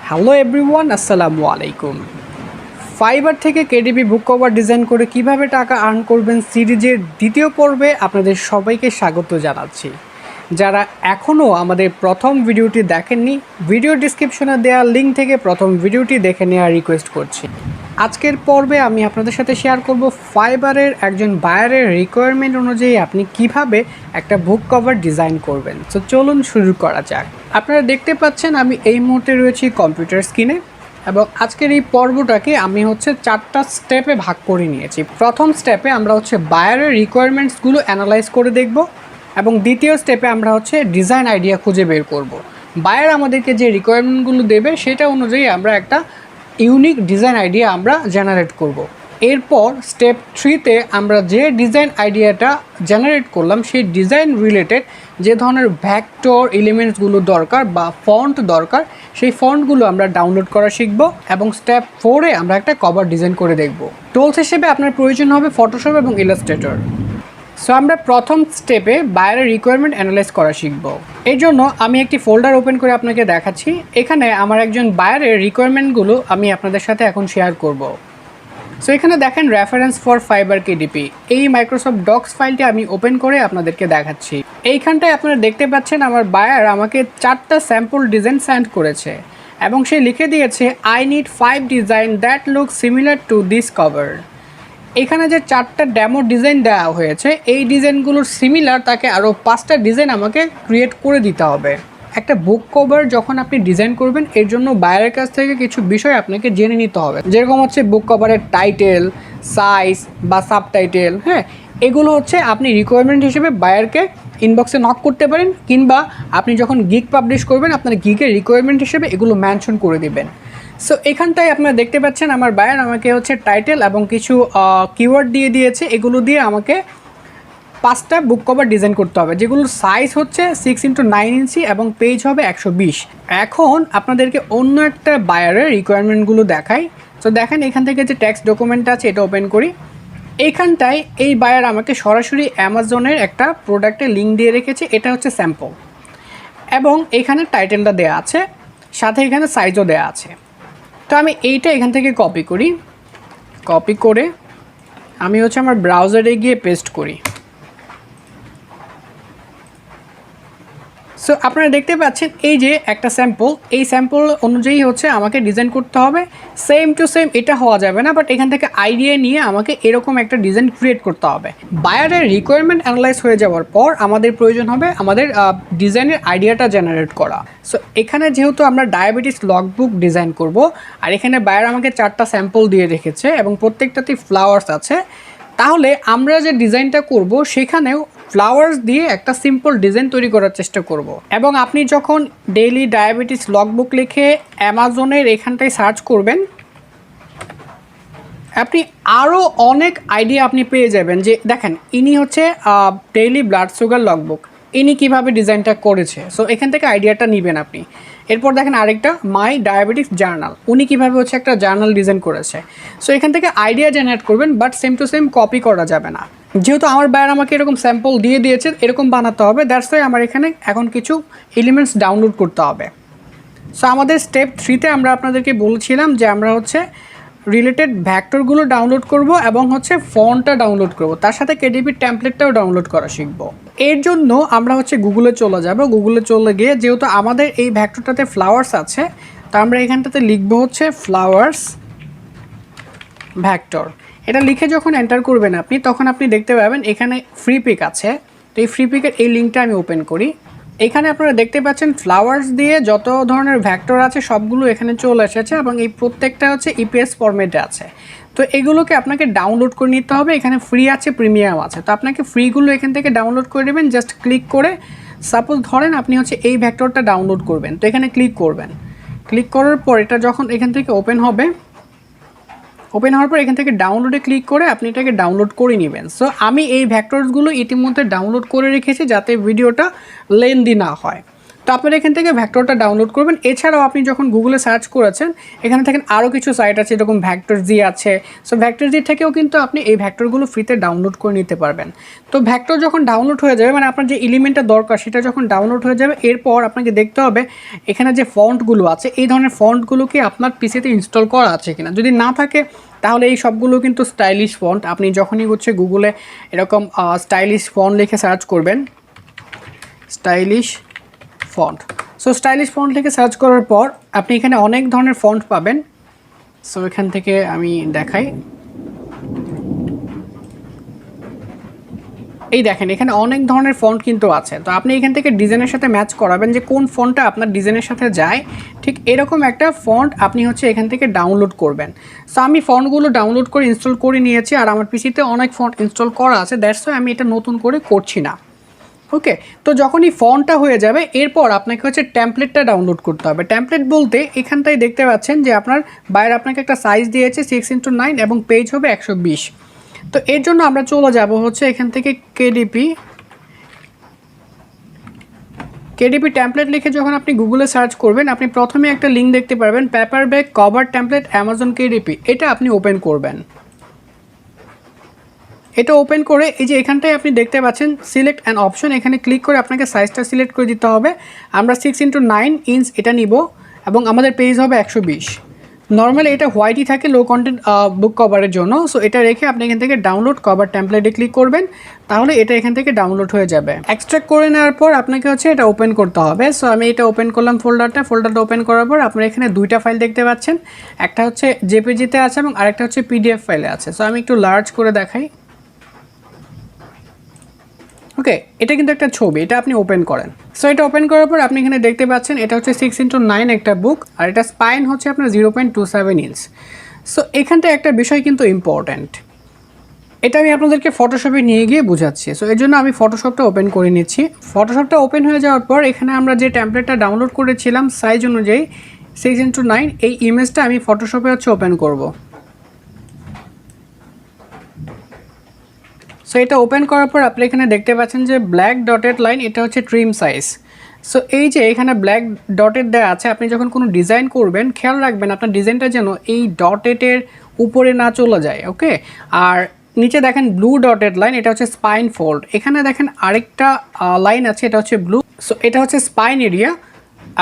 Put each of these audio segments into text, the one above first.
Hello everyone, আসসালামু আলাইকুম। Fibre থেকে কেডিপি বুক কভার ডিজাইন করে কিভাবে টাকা আর্ন করবেন সিরিজের দ্বিতীয় পর্বে আপনাদের সবাইকে স্বাগত জানাচ্ছি। যারা এখনও আমাদের প্রথম ভিডিওটি দেখেননি, ভিডিও ডিসক্রিপশনে দেওয়া লিঙ্ক থেকে প্রথম ভিডিওটি দেখে নেওয়ার রিকোয়েস্ট করছি। আজকের পর্বে আমি আপনাদের সাথে শেয়ার করব ফাইবারের একজন বায়ারের রিকোয়ারমেন্ট অনুযায়ী আপনি কিভাবে একটা বুক কভার ডিজাইন করবেন। তো চলুন শুরু করা যাক। আপনারা দেখতে পাচ্ছেন আমি এই মুহূর্তে রয়েছি কম্পিউটার স্ক্রিনে এবং আজকের এই পর্বটাকে আমি চারটা স্টেপে ভাগ করে নিয়েছি। প্রথম স্টেপে আমরা বায়ারের রিকোয়ারমেন্টসগুলো অ্যানালাইজ করে দেখব এবং দ্বিতীয় স্টেপে আমরা ডিজাইন আইডিয়া খুঁজে বের করব। বায়ার আমাদেরকে যে রিকোয়ারমেন্টগুলো দেবে সেটা অনুযায়ী আমরা একটা ইউনিক ডিজাইন আইডিয়া আমরা জেনারেট করব। এরপর স্টেপ 3তে আমরা যে ডিজাইন আইডিয়াটা জেনারেট করলাম সেই ডিজাইন রিলেটেড যে ধরনের ভেক্টর এলিমেন্টসগুলো দরকার বা ফন্ট দরকার সেই ফন্টগুলো আমরা ডাউনলোড করা শিখব এবং স্টেপ 4এ আমরা একটা কভার ডিজাইন করে দেখব। টুলস হিসেবে আপনার প্রয়োজন হবে ফটোশপ এবং ইলাস্ট্রেটর। সো আমরা প্রথম স্টেপে বায়ারের রিকোয়ারমেন্ট অ্যানালাইজ করা শিখব। এই জন্য আমি একটি ফোল্ডার ওপেন করে আপনাকে দেখাচ্ছি। এখানে আমার একজন বায়ারের রিকোয়ারমেন্টগুলো আমি আপনাদের সাথে এখন শেয়ার করব। সো এখানে দেখেন রেফারেন্স ফর ফাইবার কেডিপি, এই মাইক্রোসফট ডক্স ফাইলটি আমি ওপেন করে আপনাদেরকে দেখাচ্ছি। এইখানটায় আপনারা দেখতে পাচ্ছেন আমার বায়ার আমাকে 4টা স্যাম্পল ডিজাইন সেন্ড করেছে এবং সে লিখে দিয়েছে I need 5 design that look similar to this cover. এখানে যে 4টা ডেমো ডিজাইন দেওয়া হয়েছে এই ডিজাইনগুলোর সিমিলার তাকে আরও 5টা ডিজাইন আমাকে ক্রিয়েট করে দিতে হবে। একটা বুক কভার যখন আপনি ডিজাইন করবেন এর জন্য বায়ারের কাছ থেকে কিছু বিষয় আপনাকে জেনে নিতে হবে, যেরকম বুক কভারের টাইটেল, সাইজ বা সাবটাইটেল। এগুলো আপনি রিকোয়ারমেন্ট হিসেবে বায়ারকে ইনবক্সে নক করতে পারেন, কিংবা আপনি যখন গিগ পাবলিশ করবেন আপনার গিগের রিকোয়ারমেন্ট হিসেবে এগুলো মেনশন করে দিবেন। সো এখানটায় আপনারা দেখতে পাচ্ছেন আমার বায়ার আমাকে টাইটেল এবং কিছু কিওয়ার্ড দিয়ে দিয়েছে। এগুলো দিয়ে আমাকে 5টা বুক কভার ডিজাইন করতে হবে, যেগুলোর সাইজ 6x9 ইঞ্চি এবং পেজ হবে 120। এখন আপনাদেরকে অন্য একটা বায়ারের রিকোয়ারমেন্টগুলো দেখাই। তো দেখেন এখান থেকে যে টেক্সট ডকুমেন্ট আছে এটা ওপেন করি। এইখানটায় এই বায়ার আমাকে সরাসরি অ্যামাজনের একটা প্রোডাক্টের লিঙ্ক দিয়ে রেখেছে, এটা স্যাম্পল এবং এখানে টাইটেলটা দেওয়া আছে, সাথে এখানে সাইজও দেওয়া আছে। তো আমি এইটা এখান থেকে কপি করি, কপি করে আমি আমার ব্রাউজারে গিয়ে পেস্ট করি। সো আপনারা দেখতে পাচ্ছেন এই যে একটা স্যাম্পল, এই স্যাম্পল অনুযায়ী আমাকে ডিজাইন করতে হবে। সেম টু সেম এটা হওয়া যাবে না, বাট এখান থেকে আইডিয়া নিয়ে আমাকে এরকম একটা ডিজাইন ক্রিয়েট করতে হবে। বায়ারের রিকোয়ারমেন্ট অ্যানালাইজ হয়ে যাওয়ার পর আমাদের প্রয়োজন হবে আমাদের ডিজাইনের আইডিয়াটা জেনারেট করা। সো এখানে যেহেতু আমরা ডায়াবেটিস লগবুক ডিজাইন করব, আর এখানে বায়ার আমাকে 4টা স্যাম্পল দিয়ে রেখেছে এবং প্রত্যেকটাতেই ফ্লাওয়ার্স আছে, তাহলে আমরা যে ডিজাইনটা করব সেখানেও ফ্লাওয়ার্স দিয়ে একটা সিম্পল ডিজাইন তৈরি করার চেষ্টা করব। এবং আপনি যখন ডেইলি ডায়াবেটিস লগবুক লিখে অ্যামাজনের এখানটায় সার্চ করবেন, আপনি আরও অনেক আইডিয়া আপনি পেয়ে যাবেন। যে দেখেন ইনি ডেইলি ব্লাড সুগার লগবুক, ইনি কীভাবে ডিজাইনটা করেছে। সো এখান থেকে আইডিয়াটা নেবেন আপনি। এরপর দেখেন আরেকটা মাই ডায়াবেটিস জার্নাল, উনি কীভাবে একটা জার্নাল ডিজাইন করেছে। সো এখান থেকে আইডিয়া জেনারেট করবেন, but same to same copy করা যাবে না। যেহেতু আমার বায়ার আমাকে এরকম স্যাম্পল দিয়ে দিয়েছে, এরকম বানাতে হবে। দ্যাটস ওয়াই আমার এখানে এখন কিছু এলিমেন্টস ডাউনলোড করতে হবে। সো আমাদের স্টেপ 3তে আমরা আপনাদেরকে বলছিলাম যে আমরা রিলেটেড ভ্যাক্টরগুলো ডাউনলোড করব এবং ফন্টটা ডাউনলোড করব, তার সাথে কেডিপির টেমপ্লেটটাও ডাউনলোড করা শিখব। এর জন্য আমরা গুগলে চলে যাব। গুগলে চলে গিয়ে যেহেতু আমাদের এই ভ্যাক্টরটাতে ফ্লাওয়ার্স আছে, তা আমরা এখানটাতে লিখব ফ্লাওয়ার্স ভ্যাক্টর। এটা লিখে যখন এন্টার করবেন আপনি, তখন আপনি দেখতে পাবেন এখানে ফ্রি পিক আছে। তো এই ফ্রি পিকের এই লিঙ্কটা আমি ওপেন করি। এখানে আপনারা দেখতে পাচ্ছেন ফ্লাওয়ার্স দিয়ে যত ধরনের ভ্যাক্টর আছে সবগুলো এখানে চলে এসেছে এবং এই প্রত্যেকটা ইপিএস ফরম্যাটে আছে। তো এগুলোকে আপনাকে ডাউনলোড করে নিতে হবে। এখানে ফ্রি আছে, প্রিমিয়াম আছে। তো আপনাকে ফ্রিগুলো এখান থেকে ডাউনলোড করে নেবেন। জাস্ট ক্লিক করে, সাপোজ ধরেন আপনি এই ভ্যাক্টরটা ডাউনলোড করবেন, তো এখানে ক্লিক করবেন। ক্লিক করার পর এটা যখন এখান থেকে ওপেন হবে, ওপেন হওয়ার পর এখান থেকে ডাউনলোডে ক্লিক করে আপনি এটাকে ডাউনলোড করে নেবেন। সো আমি এই ভ্যাক্টরসগুলো ইতিমধ্যে ডাউনলোড করে রেখেছি যাতে ভিডিওটা লেন্দি না হয়। তো আপনারা এখান থেকে ভেক্টরটা ডাউনলোড করবেন। এছাড়াও আপনি যখন গুগলে সার্চ করেছেন এখানে দেখেন আরও কিছু সাইট আছে, যেরকম ভেক্টর জি আছে। সো ভেক্টর জি থেকেও কিন্তু আপনি এই ভেক্টরগুলো ফ্রিতে ডাউনলোড করে নিতে পারবেন। তো ভেক্টর যখন ডাউনলোড হয়ে যাবে, মানে আপনার যে এলিমেন্টটা দরকার সেটা যখন ডাউনলোড হয়ে যাবে, এরপর আপনাকে দেখতে হবে এখানে যে ফন্টগুলো আছে এই ধরনের ফন্টগুলোকে আপনার পিসিতে ইনস্টল করা আছে কিনা। যদি না থাকে তাহলে এই সবগুলো কিন্তু স্টাইলিশ ফন্ট। আপনি যখনই হচ্ছে গুগলে এরকম স্টাইলিশ ফন্ট লিখে সার্চ করবেন, stylish font, so stylish font লিখে সার্চ করার পর আপনি এখানে অনেক ধরনের ফন্ট পাবেন। সো এখান থেকে আমি দেখাই, এই দেখেন এখানে অনেক ধরনের ফন্ট কিন্তু আছে। তো আপনি এখান থেকে ডিজাইনের সাথে ম্যাচ করাবেন যে কোন ফন্টটা আপনার ডিজাইনের সাথে যায়। ঠিক এরকম একটা ফন্ট আপনি হচ্ছে এখান থেকে ডাউনলোড করবেন। সো আমি ফন্টগুলো ডাউনলোড করে ইনস্টল করে নিয়েছি, আর আমার পিসিতে অনেক ফন্ট ইনস্টল করা আছে, দ্যাটস ওয়াই আমি এটা নতুন করে করছি না। ওকে, তো যখন এই ফন্টটা হয়ে যাবে এরপর আপনাকে হচ্ছে টেমপ্লেটটা ডাউনলোড করতে হবে। টেমপ্লেট বলতে এখানটায় দেখতে পাচ্ছেন যে আপনার বাইরে আপনাকে একটা সাইজ দিয়েছে 6x9 এবং পেজ হবে 120। তো এর জন্য আমরা চলে যাব হচ্ছে এখান থেকে কেডিপি টেমপ্লেট লিখে যখন আপনি গুগলে সার্চ করবেন আপনি প্রথমে একটা লিঙ্ক দেখতে পারবেন, paper bag cover template Amazon KDP. এটা আপনি ওপেন করবেন। এটা ওপেন করে এই যে এখানটায় আপনি দেখতে পাচ্ছেন সিলেক্ট অ্যান অপশন, এখানে ক্লিক করে আপনাকে সাইজটা সিলেক্ট করে দিতে হবে। আমরা 6x9 ইঞ্চ এটা নিব এবং আমাদের পেজ হবে 120। নর্মালি এটা হোয়াইটই থাকে লো কন্টেন্ট বুক কভারের জন্য। সো এটা রেখে আপনি এখান থেকে ডাউনলোড কভার টেমপ্লেটে ক্লিক করবেন, তাহলে এটা এখান থেকে ডাউনলোড হয়ে যাবে। এক্সট্রাক্ট করে নেওয়ার পর আপনাকে হচ্ছে এটা ওপেন করতে হবে। সো আমি এটা ওপেন করলাম ফোল্ডারটা ওপেন করার পর আপনারা এখানে দুইটা ফাইল দেখতে পাচ্ছেন, একটা হচ্ছে জেপিজিতে আছে এবং আরেকটা হচ্ছে পিডিএফ ফাইলে আছে। সো আমি একটু লার্জ করে দেখাই। ওকে, এটা কিন্তু একটা ছবি, এটা আপনি ওপেন করেন। সো এটা ওপেন করার পর আপনি এখানে দেখতে পাচ্ছেন এটা হচ্ছে 6x9 একটা বুক, আর এটা স্পাইন হচ্ছে আপনার 0.27 ইঞ্চ। সো এখানটা একটা বিষয় কিন্তু ইম্পর্ট্যান্ট, এটা আমি আপনাদেরকে ফটোশপে নিয়ে গিয়ে বোঝাচ্ছি। সো এর জন্য আমি ফটোশপটা ওপেন করে নিচ্ছি। ফটোশপটা ওপেন হয়ে যাওয়ার পর এখানে আমরা যে টেমপ্লেটটা ডাউনলোড করেছিলাম সাইজ অনুযায়ী 6x9, এই ইমেজটা আমি ফটোশপে হচ্ছে ওপেন করব। সো এটা ওপেন করার পর আপনি এখানে দেখতে পাচ্ছেন যে ব্ল্যাক ডটেড লাইন, এটা হচ্ছে ট্রিম সাইজ। সো এই যে এখানে ব্ল্যাক ডটেড দেওয়া আছে, আপনি যখন কোনো ডিজাইন করবেন খেয়াল রাখবেন আপনার ডিজাইনটা যেন এই ডটেডের উপরে না চলে যায়। ওকে, আর নিচে দেখেন ব্লু ডটেড লাইন, এটা হচ্ছে স্পাইন ফোল্ড। এখানে দেখেন আরেকটা লাইন আছে, এটা হচ্ছে ব্লু। সো এটা হচ্ছে স্পাইন এরিয়া।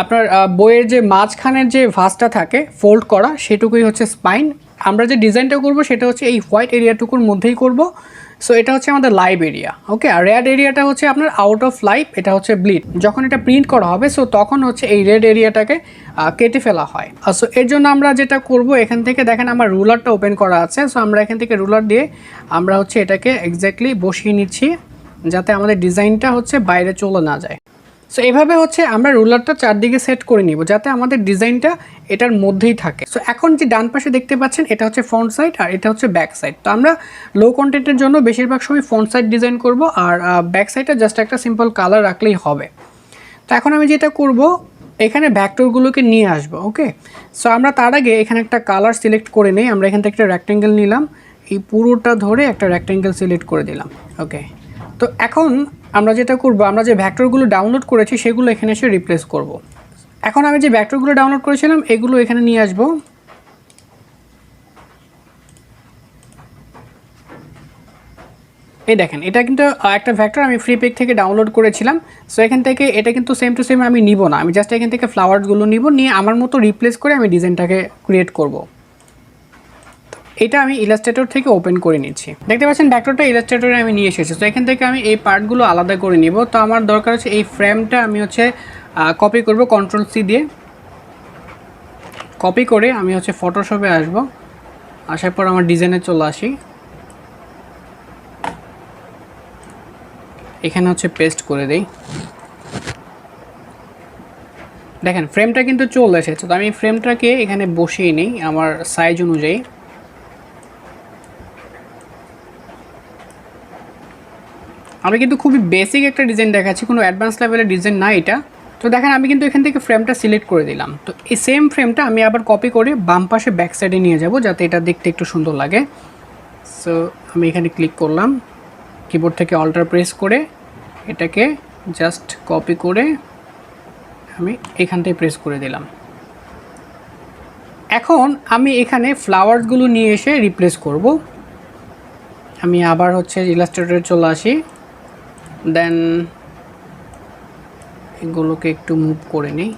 আপনার বইয়ের যে মাঝখানের যে ভাঁজটা থাকে ফোল্ড করা সেটুকুই হচ্ছে স্পাইন। আমরা যে ডিজাইনটা করব সেটা হচ্ছে এই হোয়াইট এরিয়াটুকুর মধ্যেই করব। সো এটা হচ্ছে আমাদের লাইভ এরিয়া। ওকে, আর রেড এরিয়াটা হচ্ছে আপনার আউট অফ লাইভ, এটা হচ্ছে ব্লিড। যখন এটা প্রিন্ট করা হবে সো তখন হচ্ছে এই রেড এরিয়াটাকে কেটে ফেলা হয়। সো এর জন্য আমরা যেটা করব এখান থেকে দেখেন আমার রুলারটা ওপেন করা আছে। সো আমরা এখান থেকে রুলার দিয়ে আমরা হচ্ছে এটাকে এক্স্যাক্টলি বসিয়ে নিচ্ছি যাতে আমাদের ডিজাইনটা হচ্ছে বাইরে চলে না যায়। সো এভাবে হচ্ছে আমরা রুলারটা চারদিকে সেট করে নিব যাতে আমাদের ডিজাইনটা এটার মধ্যেই থাকে। সো এখন যে ডান পাশে দেখতে পাচ্ছেন এটা হচ্ছে ফ্রন্ট সাইড আর এটা হচ্ছে ব্যাক সাইড। তো আমরা লো কন্টেন্টের জন্য বেশিরভাগ সময় ফ্রন্ট সাইড ডিজাইন করব, আর ব্যাক সাইডটা জাস্ট একটা সিম্পল কালার রাখলেই হবে। তো এখন আমি যেটা করব এখানে ভেক্টরগুলোকে নিয়ে আসবো। ওকে, সো আমরা তার আগে এখানে একটা কালার সিলেক্ট করে নেই। আমরা এখান থেকে একটা রেক্ট্যাঙ্গেল নিলাম, এই পুরোটা ধরে একটা রেক্ট্যাঙ্গেল সিলেক্ট করে দিলাম। ওকে, তো এখন আমরা যেটা করব আমরা যে ভেক্টরগুলো ডাউনলোড করেছি সেগুলো এখানে এসে রিপ্লেস করব। এখন আমি যে ভেক্টরগুলো ডাউনলোড করেছিলাম এগুলো এখানে নিয়ে আসব। এই দেখেন এটা কিন্তু একটা ভেক্টর আমি ফ্রি পেজ থেকে ডাউনলোড করেছিলাম। সো এখান থেকে এটা কিন্তু সেম টু সেম আমি নিব না, আমি জাস্ট এখান থেকে ফ্লাওয়ারসগুলো নিব, নিয়ে আমার মতো রিপ্লেস করে আমি ডিজাইনটাকে ক্রিয়েট করব। এটা আমি ইলাস্ট্রেটর থেকে ওপেন করে নিচ্ছি। দেখতে পাচ্ছেন ভেক্টরটা ইলাস্ট্রেটরে আমি নিয়ে এসেছি। তো এখান থেকে আমি এই পার্টগুলো আলাদা করে নিব। তো আমার দরকার হচ্ছে এই ফ্রেমটা আমি হচ্ছে কপি করব Ctrl+C দিয়ে। কপি করে আমি হচ্ছে ফটোশপে আসব, আসার পর আমার ডিজাইনে চলে আসি, এখানে হচ্ছে পেস্ট করে দেই। দেখেন ফ্রেমটা কিন্তু চলে এসেছে। তো আমি ফ্রেমটাকে এখানে বসিয়ে নিই আমার সাইজ অনুযায়ী। আমি কিন্তু খুবই বেসিক একটা ডিজাইন দেখাচ্ছি, কোনো অ্যাডভান্স লেভেলের ডিজাইন না এটা। তো দেখেন আমি কিন্তু এখান থেকে ফ্রেমটা সিলেক্ট করে দিলাম। তো এই সেম ফ্রেমটা আমি আবার কপি করে বাম পাশে ব্যাক সাইডে নিয়ে যাব যাতে এটা দেখতে একটু সুন্দর লাগে। সো আমি এখানে ক্লিক করলাম, কিবোর্ড থেকে অল্টার প্রেস করে এটাকে জাস্ট কপি করে আমি এখানটায় প্রেস করে দিলাম। এখন আমি এখানে ফ্লাওয়ারসগুলো নিয়ে এসে রিপ্লেস করব। আমি আবার হচ্ছে ইলাস্ট্রেটরে চলে আসি, দেন এগুলোকে একটু মুভ করে নিই।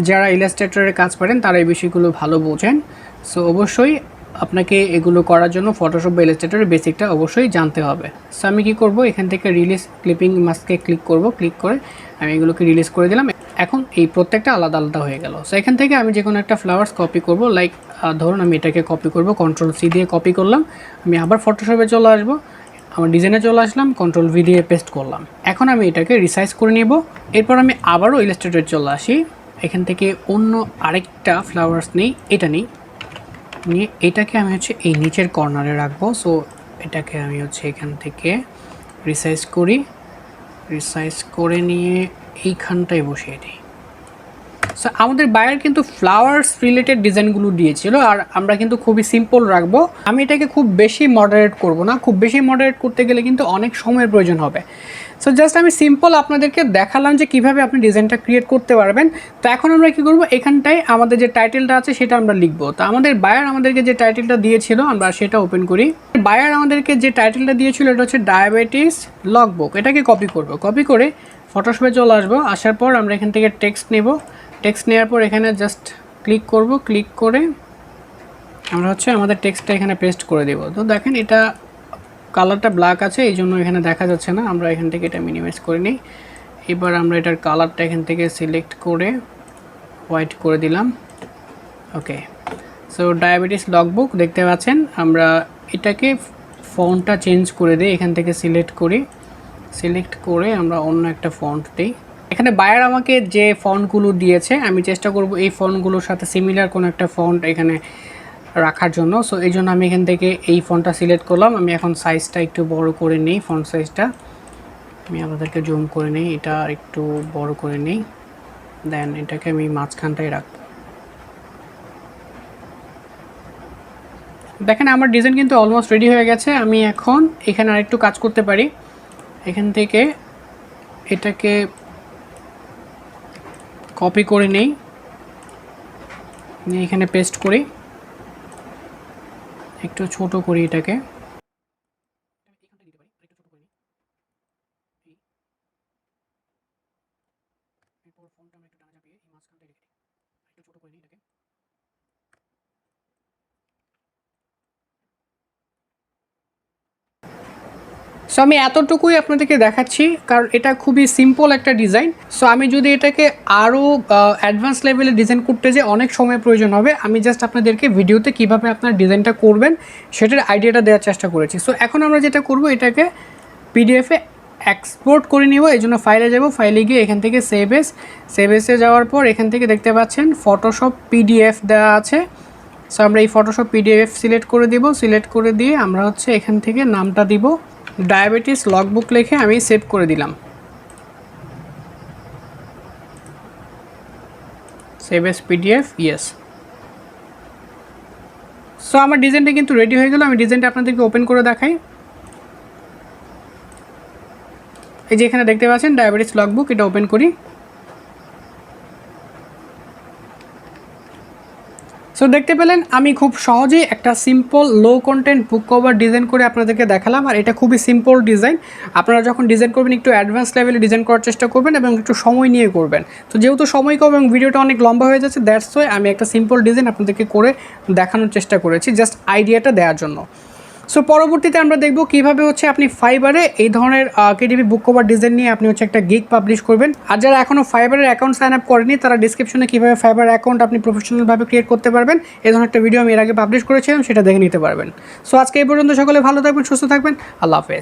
যারা ইলাস্ট্রেটরে কাজ করেন তারা এই বিষয়গুলো ভালো বোঝেন। সো অবশ্যই আপনাকে এগুলো করার জন্য ফটোশপ বা ইলাস্ট্রেটরের বেসিকটা অবশ্যই জানতে হবে। সো আমি কি করব, এখান থেকে রিলিজ ক্লিপিং মাস্কে ক্লিক করব, ক্লিক করে আমি এগুলোকে রিলিজ করে দিলাম। এখন এই প্রত্যেকটা আলাদা আলাদা হয়ে গেল। সো এখান থেকে আমি যে কোনো একটা ফ্লাওয়ার্স কপি করব, লাইক ধরুন আমি এটাকে কপি করব, কন্ট্রোল-সি দিয়ে কপি করলাম। আমি আবার ফটোশপে চলে আসবো, আমার ডিজাইনে চলে আসলাম, কন্ট্রোল-ভি দিয়ে পেস্ট করলাম। এখন আমি এটাকে রিসাইজ করে নেব। এরপর আমি আবারও ইলাস্ট্রেটরে চলে আসি, এখান থেকে অন্য আরেকটা ফ্লাওয়ার্স নিই, এটা নিয়ে এটাকে আমি হচ্ছে এই নিচের কর্নারে রাখবো। সো এটাকে আমি হচ্ছে এখান থেকে রিসাইজ করি, রিসাইজ করে নিয়ে এইখানটায় বসিয়ে দিই। সো আমাদের বায়ার কিন্তু ফ্লাওয়ার্স রিলেটেড ডিজাইনগুলো দিয়েছিল, আর আমরা কিন্তু খুবই সিম্পল রাখবো। আমি এটাকে খুব বেশি মডারেট করব না, খুব বেশি মডারেট করতে গেলে কিন্তু অনেক সময়ের প্রয়োজন হবে। সো জাস্ট আমি সিম্পল আপনাদেরকে দেখালাম যে কীভাবে আপনি ডিজাইনটা ক্রিয়েট করতে পারবেন। তো এখন আমরা কী করব, এখানটায় আমাদের যে টাইটেলটা আছে সেটা আমরা লিখবো। তো আমাদের বায়ার আমাদেরকে যে টাইটেলটা দিয়েছিল আমরা সেটা ওপেন করি। বায়ার আমাদেরকে যে টাইটেলটা দিয়েছিল এটা হচ্ছে ডায়াবেটিস লগবুক। এটাকে কপি করব, কপি করে ফটোশপে চলে আসবো। আসার পর আমরা এখান থেকে টেক্সট নেব, টেক্সট নেওয়ার পর এখানে জাস্ট ক্লিক করব, ক্লিক করে আমরা হচ্ছে আমাদের টেক্সটটা এখানে পেস্ট করে দেব। তো দেখেন এটা কালারটা ব্ল্যাক আছে, এই জন্য এখানে দেখা যাচ্ছে না। আমরা এখান থেকে এটা মিনিমাইজ করে নিই। এবার আমরা এটার কালারটা এখান থেকে সিলেক্ট করে হোয়াইট করে দিলাম। ওকে, সো ডায়াবেটিস লগবুক দেখতে পাচ্ছেন। আমরা এটাকে ফন্টটা চেঞ্জ করে দিই, এখান থেকে সিলেক্ট করি, সিলেক্ট করে আমরা অন্য একটা ফন্ট দিই। এখানে বায়ার আমাকে যে ফন্টগুলো দিয়েছে আমি চেষ্টা করব এই ফন্টগুলোর সাথে সিমিলার কোনো একটা ফন্ট এখানে রাখার জন্য। সো এই জন্য আমি এখান থেকে এই ফন্টটা সিলেক্ট করলাম। আমি এখন সাইজটা একটু বড় করে নিই, ফন্ট সাইজটা আমি আপনাদেরকে জুম করে নিই, এটা একটু বড় করে নিই, দেন এটাকে আমি মাঝখানটায় রাখব। দেখেন আমার ডিজাইন কিন্তু অলমোস্ট রেডি হয়ে গেছে। আমি এখন এখানে আরেকটু কাজ করতে পারি, এখান থেকে এটাকে কপি করে নেই, নিয়ে এখানে পেস্ট করি, একটু ছোট করি এটাকে, সো আমি এতটুকুই আপনাদেরকে দেখাচ্ছি কারণ এটা খুবই সিম্পল একটা ডিজাইন। সো আমি যদি এটাকে আরও অ্যাডভান্স লেভেলে ডিজাইন করতে যাই অনেক সময় প্রয়োজন হবে। আমি জাস্ট আপনাদেরকে ভিডিওতে কীভাবে আপনার ডিজাইনটা করবেন সেটার আইডিয়াটা দেওয়ার চেষ্টা করেছি। সো এখন আমরা যেটা করব, এটাকে পিডিএফে এক্সপোর্ট করে নিব। এই জন্য ফাইলে যাব, ফাইলে গিয়ে এখান থেকে সেভ এসে যাওয়ার পর এখান থেকে দেখতে পাচ্ছেন ফটোশপ পিডিএফ দেওয়া আছে। সো আমরা এই ফটোশপ পিডিএফ সিলেক্ট করে দিব, সিলেক্ট করে দিয়ে আমরা হচ্ছে এখান থেকে নামটা দিব ডায়াবেটিস লগবুক, লিখে আমি সেভ করে দিলাম, save S PDF, yes. So আমার ডিজাইনটা কিন্তু রেডি হয়ে গেল। আমি ডিজাইনটা আপনাদেরকে ওপেন করে দেখাই। এই যে এখানে দেখতে পাচ্ছেন ডায়াবেটিস লগবুক, এটা ওপেন করি। সো দেখতে পেলেন আমি খুব সহজেই একটা সিম্পল লো কন্টেন্ট বুক কভার ডিজাইন করে আপনাদেরকে দেখালাম। আর এটা খুবই সিম্পল ডিজাইন। আপনারা যখন ডিজাইন করবেন একটু অ্যাডভান্স লেভেলে ডিজাইন করার চেষ্টা করবেন এবং একটু সময় নিয়ে করবেন। তো যেহেতু সময় কম এবং ভিডিওটা অনেক লম্বা হয়ে যাচ্ছে, দ্যাটস ওয়াই আমি একটা সিম্পল ডিজাইন আপনাদেরকে করে দেখানোর চেষ্টা করেছি, জাস্ট আইডিয়াটা দেওয়ার জন্য। সো পরবর্তীতে আমরা দেখব কীভাবে হচ্ছে আপনি ফাইবারে এই ধরনের কেডিপি বুক কভার ডিজাইন নিয়ে আপনি হচ্ছে একটা গিগ পাবলিশ করবেন। আর যারা এখনও ফাইবারের অ্যাকাউন্ট সাইন আপ করেনি তারা ডিসক্রিপশনে কীভাবে ফাইবার অ্যাকাউন্ট আপনি প্রফেশনালভাবে ক্রিয়েট করতে পারবেন এই ধরনের একটা ভিডিও আমি এর আগে পাবলিশ করেছিলাম, সেটা দেখে নিতে পারবেন। সো আজকে এই পর্যন্ত, সকলে ভালো থাকবেন, সুস্থ থাকবেন, আল্লাহ হাফেজ।